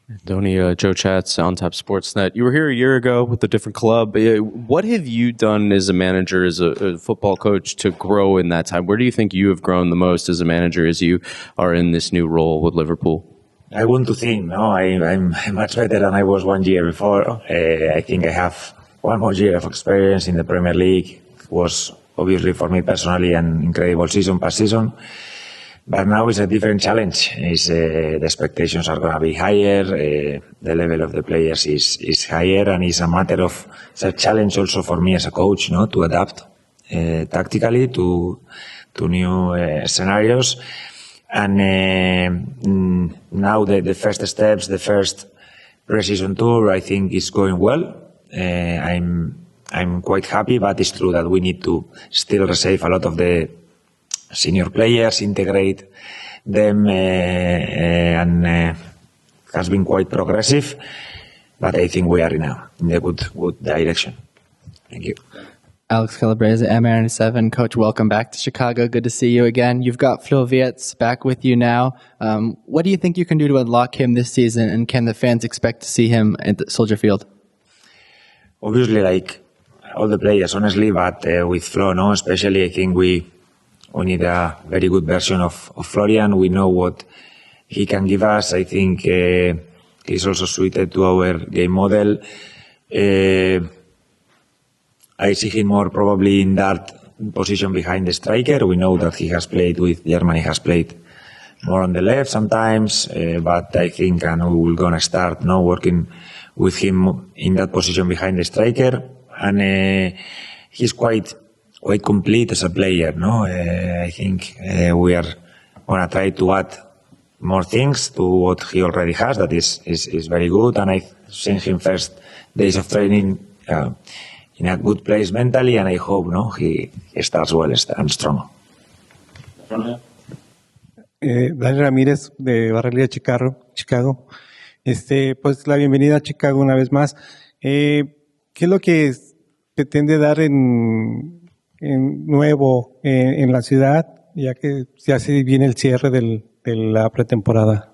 Andoni, Joe Chats, on Tap Sportsnet. You were here a year ago with a different club. What have you done as a manager, as a football coach, to grow in that time? Where do you think you have grown the most as a manager as you are in this new role with Liverpool? I want to think, no, I'm much better than I was 1 year before. I think I have one more year of experience in the Premier League. It was obviously for me personally an incredible season, past season. But now it's a different challenge. The expectations are going to be higher. The level of the players is higher, and it's a challenge also for me as a coach, no, to adapt tactically to new scenarios. And now the first steps, the first pre-season tour, I think is going well. I'm quite happy, but it's true that we need to still receive a lot of the senior players, integrate them, and has been quite progressive. But I think we are in a good direction. Thank you. Alex Calabrese, M97. Coach, welcome back to Chicago. Good to see you again. You've got Florian Wirtz back with you now. What do you think you can do to unlock him this season, and can the fans expect to see him at Soldier Field? Obviously, like all the players, honestly, but with Flo, no, especially I think we need a very good version of Florian. We know what he can give us. I think he's also suited to our game model. I see him more probably in that position behind the striker. We know that he has played with Germany, has played more on the left sometimes, but I think we're going to start now working with him in that position behind the striker. And he's quite complete as a player, no? I think we are going to try to add more things to what he already has. That is very good. And I've seen him first days of training in a good place mentally, and I hope he starts well and strong. Daniel Ramírez de Barrería Chicago. Pues la bienvenida a Chicago una vez más. ¿Qué es lo que pretende dar en nuevo en la ciudad, ya que ya se viene el cierre de la pretemporada?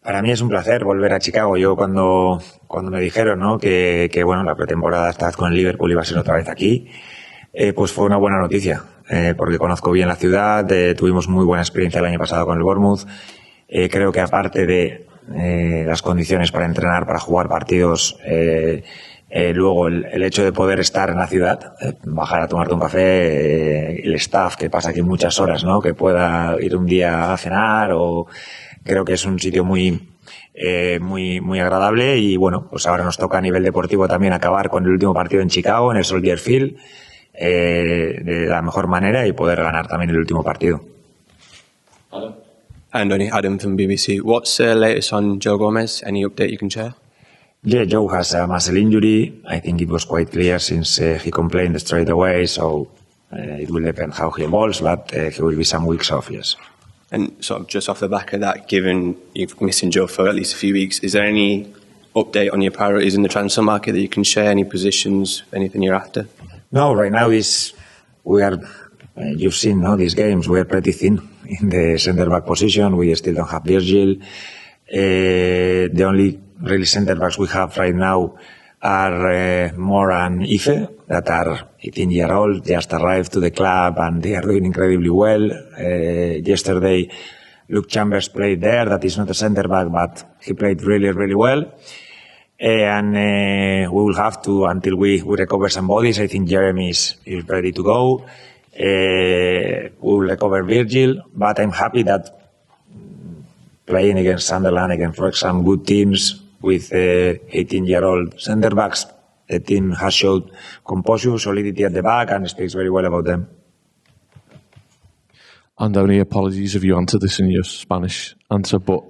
Para mí es un placer volver a Chicago. Yo cuando me dijeron, ¿no?, que bueno, la pretemporada esta vez con el Liverpool iba a ser otra vez aquí, pues fue una buena noticia, porque conozco bien la ciudad, tuvimos muy buena experiencia el año pasado con el Bournemouth. Creo que aparte de las condiciones para entrenar, para jugar partidos, luego el hecho de poder estar en la ciudad, bajar a tomarte un café, el staff que pasa aquí muchas horas, ¿no?, que pueda ir un día a cenar, o creo que es un sitio muy agradable. Y bueno, pues ahora nos toca a nivel deportivo también acabar con el último partido en Chicago, en el Soldier Field, de la mejor manera, y poder ganar también el último partido. Andoni, Adam from BBC. What's the latest on Joe Gomez? Any update you can share? Yeah, Joe has a muscle injury. I think it was quite clear since he complained straight away, so it will depend how he evolves, but he will be some weeks off, yes. And sort of just off the back of that, given you've missing Joe for at least a few weeks, is there any update on your priorities in the transfer market that you can share? Any positions, anything you're after? No, right now we are. You've seen these games. We are pretty thin in the centre back position. We still don't have Virgil. The only really centre backs we have right now are Mor and Ife, that are 18 years old, just arrived to the club, and they are doing incredibly well. Yesterday, Luke Chambers played there. That is not a centre back, but he played really, really well. And we will have to, until we recover some bodies. I think Jeremy is ready to go. We will recover Virgil, but I'm happy that playing against Sunderland, against Wrexham, good teams with 18-year-old centre backs, the team has showed composure, solidity at the back, and speaks very well about them. Andoni, apologies if you answered this in your Spanish answer, but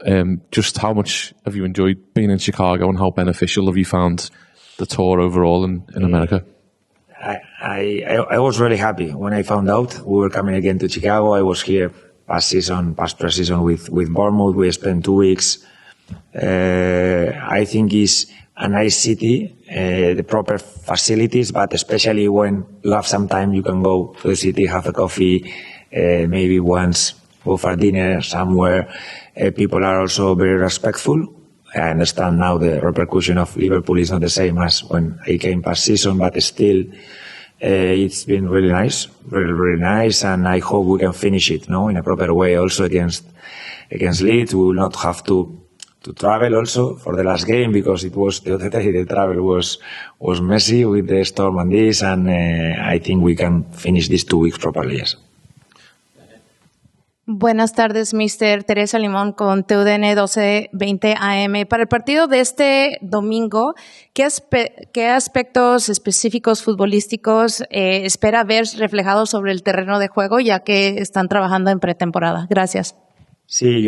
just how much have you enjoyed being in Chicago, and how beneficial have you found the tour overall in America? I was really happy when I found out we were coming again to Chicago. I was here past pre-season with Bournemouth. We spent 2 weeks. I think it's a nice city, the proper facilities, but especially when you have some time, you can go to the city, have a coffee, maybe once go for dinner somewhere. People are also very respectful. I understand now the repercussion of Liverpool is not the same as when I came past season, but still, it's been really nice, really nice, and I hope we can finish it, in a proper way. Also against Leeds, we will not have to travel also for the last game, because it was the other day the travel was messy with the storm and this, and I think we can finish these 2 weeks properly. Yes. Buenas tardes, Mr. Teresa Limón con TUDN 1220 AM. Para el partido de este domingo, ¿qué aspectos específicos futbolísticos espera ver reflejados sobre el terreno de juego, ya que están trabajando en pretemporada? Gracias. Sí,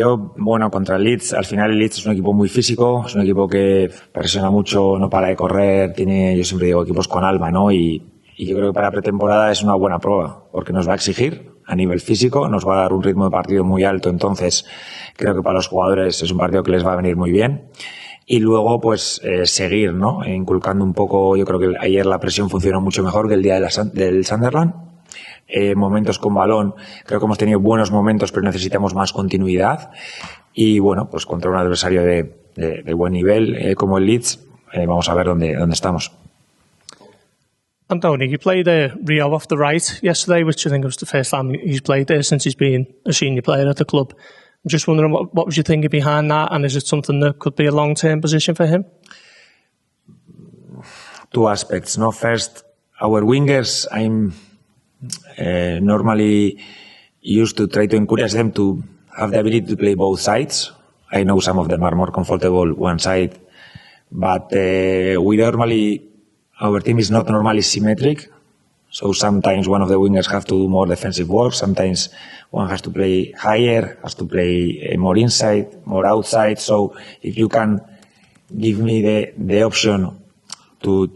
contra el Leeds, al final el Leeds es un equipo muy físico, es un equipo que presiona mucho, no para de correr, yo siempre digo equipos con alma, y yo creo que para pretemporada es una buena prueba, porque nos va a exigir a nivel físico, nos va a dar un ritmo de partido muy alto, entonces creo que para los jugadores es un partido que les va a venir muy bien. Y luego, seguir, inculcando un poco. Yo creo que ayer la presión funcionó mucho mejor que el día del Sunderland. Momentos con balón, creo que hemos tenido buenos momentos, pero necesitamos más continuidad. Y contra un adversario de buen nivel como el Leeds, vamos a ver dónde estamos. Andoni, you played Rio off the right yesterday, which I think was the first time he's played there since he's been a senior player at the club. I'm just wondering, what was your thinking behind that, and is it something that could be a long-term position for him? 2 aspects. First, our wingers, I'm normally used to try to encourage them to have the ability to play both sides. I know some of them are more comfortable one side, but our team is not normally symmetric, so sometimes one of the wingers have to do more defensive work, sometimes one has to play higher, has to play more inside, more outside. So if you can give me the option to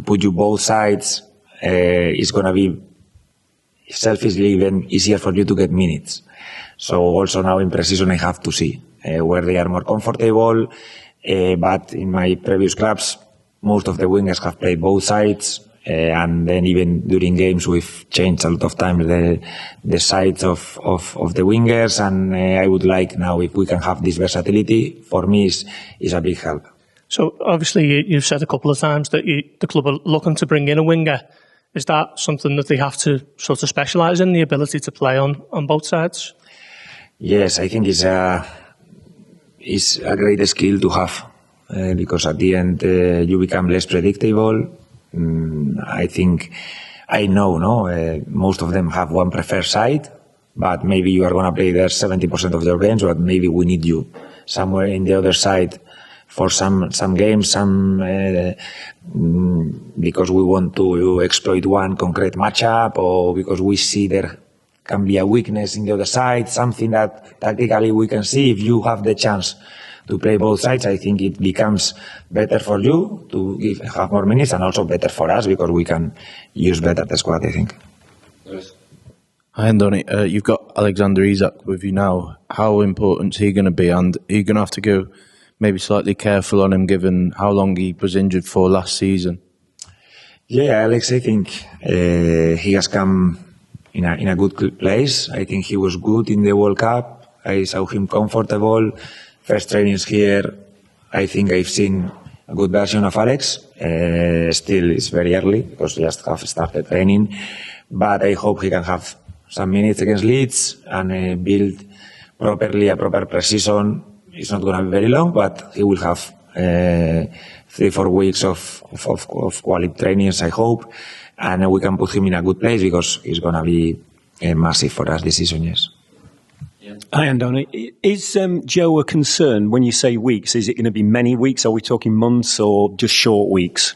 put you both sides, it's going to be selfishly even easier for you to get minutes. So also now in pre-season I have to see where they are more comfortable, but in my previous clubs, most of the wingers have played both sides, and then even during games we've changed a lot of times the sides of the wingers, and I would like now if we can have this versatility. For me is a big help. So obviously you've said a couple of times that the club are looking to bring in a winger. Is that something that they have to sort of specialise in, the ability to play on both sides? Yes, I think it's a great skill to have. Because at the end you become less predictable. I think I know, most of them have one preferred side, but maybe you are going to play there 70% of your games, but maybe we need you somewhere in the other side for some games, because we want to exploit one concrete matchup, or because we see there can be a weakness in the other side, something that tactically we can see. If you have the chance to play both sides, I think it becomes better for you to have more minutes, and also better for us because we can use better the squad, I think. Hi, Andoni. You've got Alexander Isak with you now. How important is he going to be? And are you going to have to go maybe slightly careful on him given how long he was injured for last season? Yeah, Alex, I think he has come in a good place. I think he was good in the World Cup. I saw him comfortable. First trainings here, I think I've seen a good version of Alex. Still, it's very early because we just have started training. But I hope he can have some minutes against Leeds and build properly a proper pre-season. It's not going to be very long, but he will have 3-4 weeks of quality trainings, I hope. And we can put him in a good place because he's going to be massive for us this season, yes. Hi, Andoni. Is Joe a concern when you say weeks? Is it going to be many weeks? Are we talking months or just short weeks?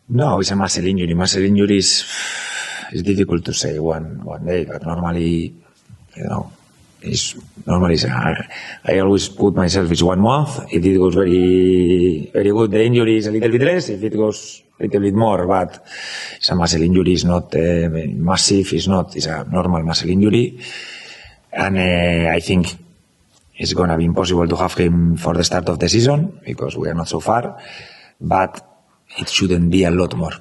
No, it's a muscle injury. Muscle injury is difficult to say one day, but normally, I always put myself, it's 1 month. If it goes very, very good, the injury is a little bit less. If it goes a little bit more, but it's a muscle injury. It's not massive. It's a normal muscle injury. And I think it's going to be impossible to have him for the start of the season because we are not so far, but it shouldn't be a lot more.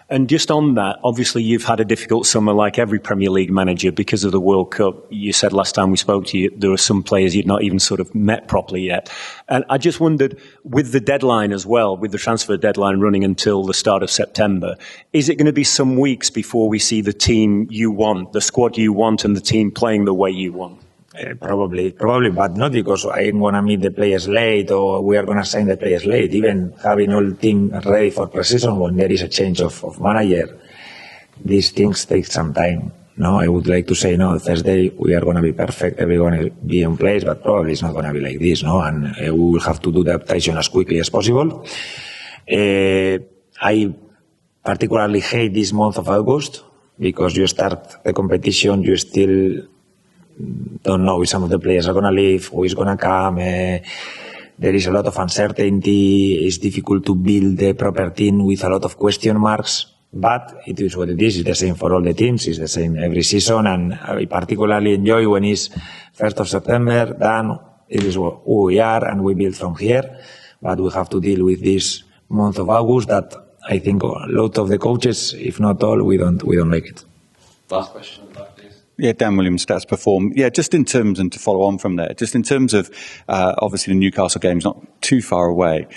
And just on that, obviously you've had a difficult summer like every Premier League manager because of the World Cup. You said last time we spoke to you, there were some players you'd not even sort of met properly yet. And I just wondered, with the deadline as well, with the transfer deadline running until the start of September, is it going to be some weeks before we see the team you want, the squad you want, and the team playing the way you want? Probably, but not because I'm going to meet the players late or we are going to sign the players late. Even having all team ready for pre-season when there is a change of manager, these things take some time. No, I would like to say, no, Thursday we are going to be perfect, everyone will be in place, but probably it's not going to be like this, no? And we will have to do the adaptation as quickly as possible. I particularly hate this month of August because you start the competition, you still don't know if some of the players are going to leave, who is going to come. There is a lot of uncertainty. It's difficult to build the proper team with a lot of question marks. But it is what it is. It's the same for all the teams. It's the same every season. And I particularly enjoy when it's 1st of September, then it is who we are and we build from here. But we have to deal with this month of August that I think a lot of the coaches, if not all, we don't like it. Last question. Yeah, Dan Williams, Stats Perform. Yeah, just in terms, and to follow on from there, just in terms of, obviously the Newcastle game's not too far away.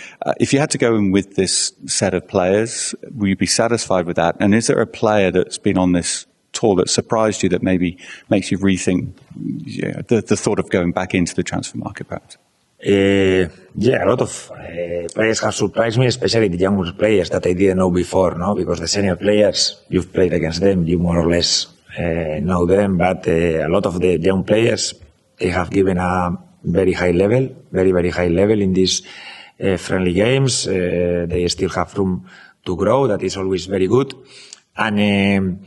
If you had to go in with this set of players, will you be satisfied with that? And is there a player that's been on this tour that surprised you that maybe makes you rethink the thought of going back into the transfer market, perhaps? Yeah, a lot of players have surprised me, especially the younger players that I didn't know before, no? Because the senior players, you've played against them, you more or less know them, but a lot of the young players, they have given a very high level, very, very high level in these friendly games. They still have room to grow. That is always very good. And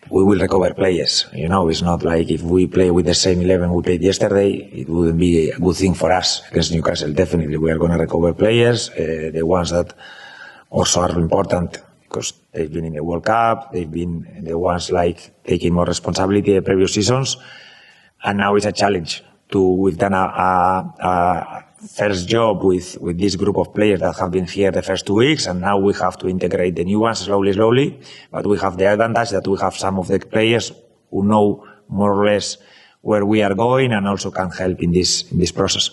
we will recover players. You know, it's not like if we play with the same 11 we played yesterday, it wouldn't be a good thing for us against Newcastle. Definitely, we are going to recover players, the ones that also are important, because they've been in the World Cup, they've been the ones like taking more responsibility the previous seasons, and now it's a challenge. We've done a first job with this group of players that have been here the first 2 weeks, and now we have to integrate the new ones slowly, but we have the advantage that we have some of the players who know more or less where we are going and also can help in this process.